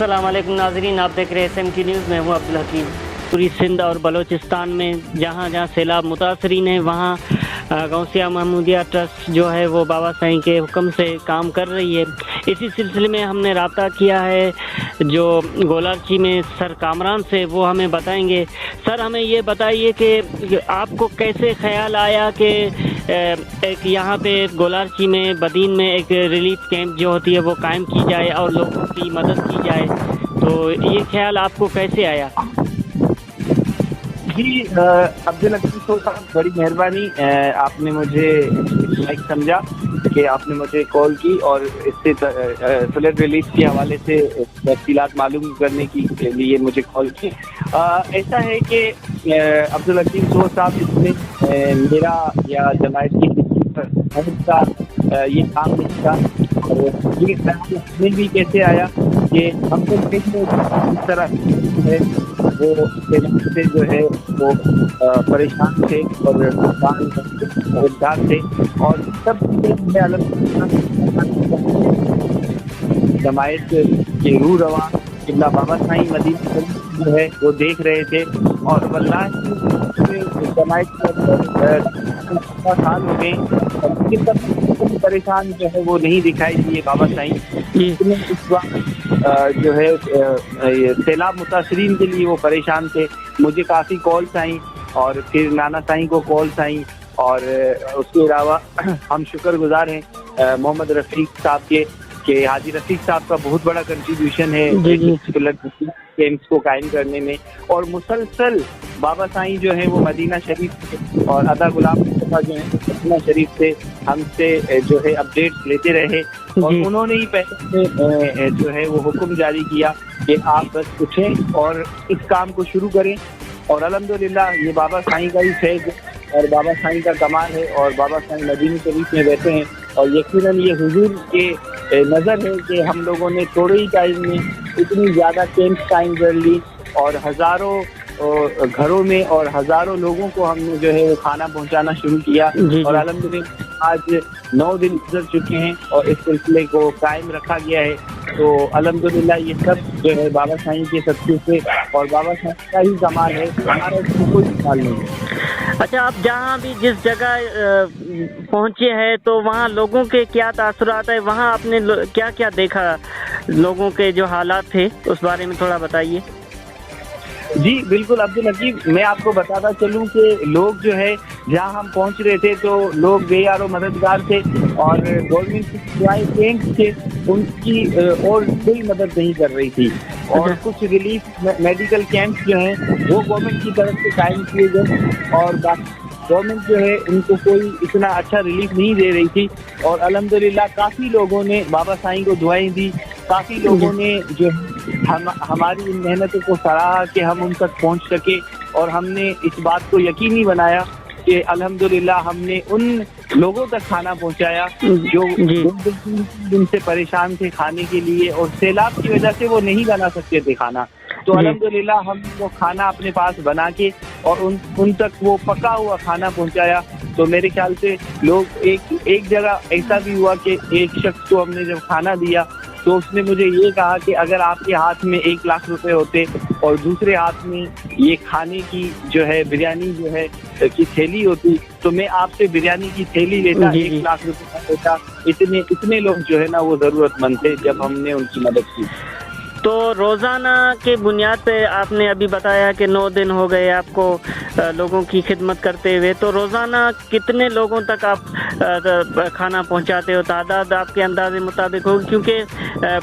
السلام علیکم ناظرین، آپ دیکھ رہے ہیں SMT نیوز. میں ہوں عبدالحکیم. پوری سندھ اور بلوچستان میں جہاں جہاں سیلاب متاثرین ہیں وہاں غوثیہ محمودیہ ٹرسٹ جو ہے وہ بابا سائیں کے حکم سے کام کر رہی ہے. اسی سلسلے میں ہم نے رابطہ کیا ہے جو گولارچی میں سر کامران سے، وہ ہمیں بتائیں گے. سر ہمیں یہ بتائیے کہ آپ کو کیسے خیال آیا کہ ایک یہاں پہ گولارچی میں بدین میں ایک ریلیف کیمپ جو ہوتی ہے وہ قائم کی جائے اور لوگوں کی مدد کی جائے، تو یہ خیال آپ کو کیسے آیا؟ جی عبدالحکیم صاحب، بڑی مہربانی، آپ نے مجھے لائک سمجھا کہ آپ نے مجھے کال کی اور اس سے فلڈ ریلیف کے حوالے سے تفصیلات معلوم کرنے کے لیے مجھے کال کی. ایسا ہے کہ عبدالحکیم صاحب، اس میں میرا یا جماعت کی کا یہ کام نہیں تھا، اور یہ خیال میں بھی کیسے آیا کہ ہم لوگ اس طرح ہے وہ سے جو ہے وہ پریشان تھے اور روزگار تھے، اور سب سے جماعت کے روح رواں قبلہ بابا سائیں مدینہ جو ہے وہ دیکھ رہے تھے. اور واللہ جماعت کے اندر 15 سال ہو گئے، پریشان جو ہے وہ نہیں دکھائی دیے بابا سائیں. اس وقت جو ہے سیلاب متاثرین کے لیے وہ پریشان تھے. مجھے کافی کالس آئیں اور پھر نانا سائیں کو کالس آئیں، اور اس کے علاوہ ہم شکر گزار ہیں محمد رفیق صاحب کے کہ حاجی رفیق صاحب کا بہت بڑا کنٹریبیوشن ہے کیمپس کو قائم کرنے میں. اور مسلسل بابا سائیں جو ہے وہ مدینہ شریف اور عطا غلام مصطفیٰ جو ہے مدینہ شریف سے ہم سے جو ہے اپڈیٹس لیتے رہے، اور انہوں نے ہی پہلے جو ہے وہ حکم جاری کیا کہ آپ بس اٹھیں اور اس کام کو شروع کریں. اور الحمدللہ یہ بابا سائیں کا ہی فیض ہے اور بابا سائیں کا کمال ہے، اور بابا سائیں مدینہ شریف میں رہتے ہیں. اور یقیناً یہ حضور کے نظر ہے کہ ہم لوگوں نے تھوڑے ہی ٹائم میں اتنی زیادہ کیمپ قائم کر لی، اور ہزاروں گھروں میں اور ہزاروں لوگوں کو ہم نے جو ہے کھانا پہنچانا شروع کیا. اور الحمدللہ آج 9 دن گزر چکے ہیں اور اس سلسلے کو قائم رکھا گیا ہے. تو الحمدللہ یہ سب جو ہے بابا سائیں کے صدقے سے اور بابا سائیں کا ہی کمال ہے، ہمارا اس میں کوئی کمال نہیں ہے. اچھا، آپ جہاں بھی جس جگہ پہنچے ہیں تو وہاں لوگوں کے کیا تاثرات ہیں؟ وہاں آپ نے کیا کیا دیکھا؟ لوگوں کے جو حالات تھے اس بارے میں تھوڑا بتائیے. جی بالکل عبدالحکیم، میں آپ کو بتاتا چلوں کہ لوگ جو ہے جہاں ہم پہنچ رہے تھے تو لوگ بے یار و مددگار تھے، اور گورنمنٹ کی کیمپس تھے ان کی اور کوئی مدد نہیں کر رہی تھی. اور کچھ ریلیف میڈیکل کیمپس جو ہیں وہ گورنمنٹ کی طرف سے قائم کیے گئے، اور گورنمنٹ جو ہے ان کو کوئی اتنا اچھا ریلیف نہیں دے رہی تھی. اور الحمدللہ کافی لوگوں نے بابا سائیں کو دعائیں دی، کافی لوگوں نے جو ہماری ان محنتوں کو سراہا کہ ہم ان تک پہنچ سکے، اور ہم نے اس بات کو یقینی بنایا کہ الحمدللہ ہم نے ان لوگوں تک کھانا پہنچایا جو ان سے پریشان تھے کھانے کے لیے، اور سیلاب کی وجہ سے وہ نہیں بنا سکتے تھے کھانا. تو الحمدللہ ہم وہ کھانا اپنے پاس بنا کے اور ان تک وہ پکا ہوا کھانا پہنچایا. تو میرے خیال سے لوگ ایک جگہ ایسا بھی ہوا کہ ایک شخص کو ہم نے جب کھانا دیا تو اس نے مجھے یہ کہا کہ اگر آپ کے ہاتھ میں 1 لاکھ روپے ہوتے اور دوسرے ہاتھ میں یہ کھانے کی جو ہے بریانی جو ہے کی تھیلی ہوتی تو میں آپ سے بریانی کی تھیلی لیتا، 1 لاکھ روپے کا لیتا. اتنے لوگ جو ہے نا وہ ضرورت مند تھے جب ہم نے ان کی مدد کی. تو روزانہ کے بنیاد پہ آپ نے ابھی بتایا کہ 9 دن ہو گئے آپ کو لوگوں کی خدمت کرتے ہوئے، تو روزانہ کتنے لوگوں تک آپ کھانا پہنچاتے ہو؟ تعداد آپ کے اندازے مطابق ہوگی، کیونکہ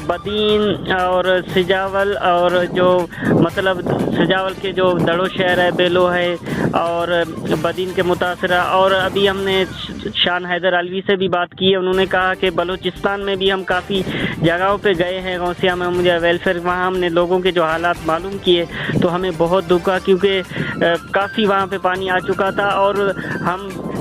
بدین اور سجاول اور جو مطلب سجاول کے جو دڑو شہر ہے، بیلو ہے، اور بدین کے متاثرہ، اور ابھی ہم نے شان حیدر علوی سے بھی بات کی ہے، انہوں نے کہا کہ بلوچستان میں بھی ہم کافی جگہوں پہ گئے ہیں غوثیہ محمودیہ ویلفیئر، وہاں ہم نے لوگوں کے جو حالات معلوم کیے تو ہمیں بہت دکھ ہوا، کیونکہ کافی وہاں پہ پانی آ چکا تھا، اور ہم